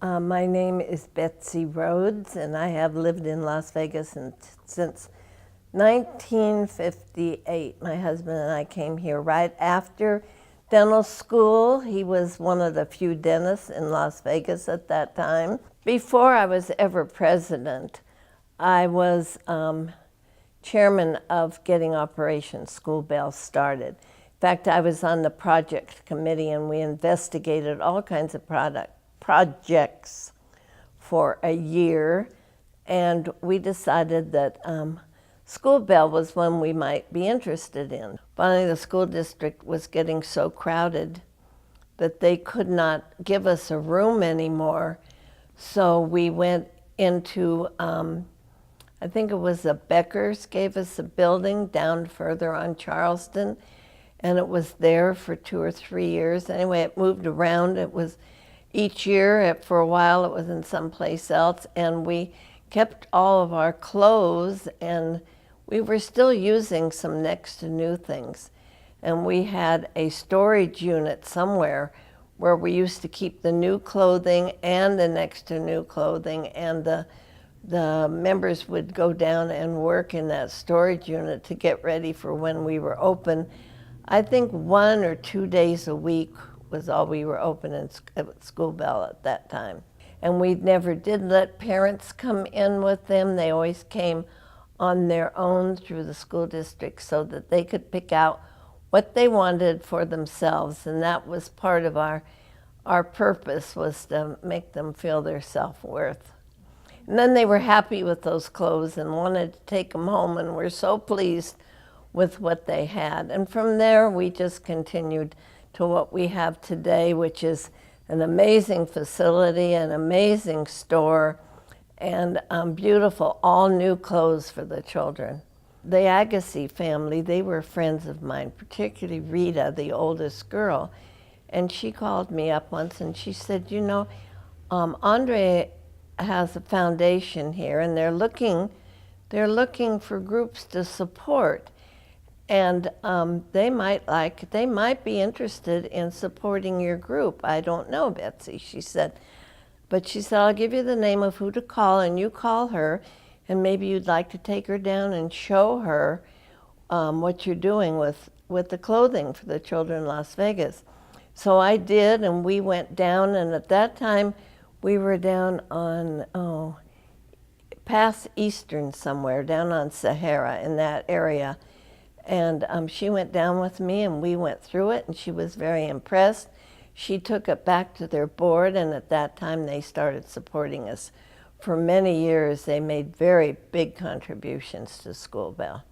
My name is Betsy Rhodes, and I have lived in Las Vegas since 1958. My husband and I came here right after dental school. He was one of the few dentists in Las Vegas at that time. Before I was ever president, I was chairman of getting Operation School Bell started. In fact, I was on the project committee, and we investigated all kinds of projects for a year, and we decided that School Bell was one we might be interested in. Finally, the school district was getting so crowded that they could not give us a room anymore, so we went into I think it was the Beckers gave us a building down further on Charleston, and it was there for 2 or 3 years. Anyway, it moved around. It was each year. For a while, it was in someplace else, and we kept all of our clothes, and we were still using some next to new things. And we had a storage unit somewhere where we used to keep the new clothing and the next to new clothing, and the members would go down and work in that storage unit to get ready for when we were open. I think 1 or 2 days a week was all we were open at School Bell at that time. And we never did let parents come in with them. They always came on their own through the school district so that they could pick out what they wanted for themselves. And that was part of our purpose, was to make them feel their self-worth. And then they were happy with those clothes and wanted to take them home, and were so pleased with what they had. And from there, we just continued to what we have today, which is an amazing facility, an amazing store, and beautiful, all new clothes for the children. The Agassi family, they were friends of mine, particularly Rita, the oldest girl. And she called me up once and she said, you know, Andre has a foundation here, and they're looking for groups to support, and they might be interested in supporting your group. I don't know, Betsy, she said, but she said, I'll give you the name of who to call, and you call her, and maybe you'd like to take her down and show her what you're doing with the clothing for the children in Las Vegas. So I did, and we went down, and at that time we were down on, past Eastern somewhere, down on Sahara in that area. And she went down with me, and we went through it, and she was very impressed. She took it back to their board, and at that time they started supporting us. For many years, they made very big contributions to School Bell.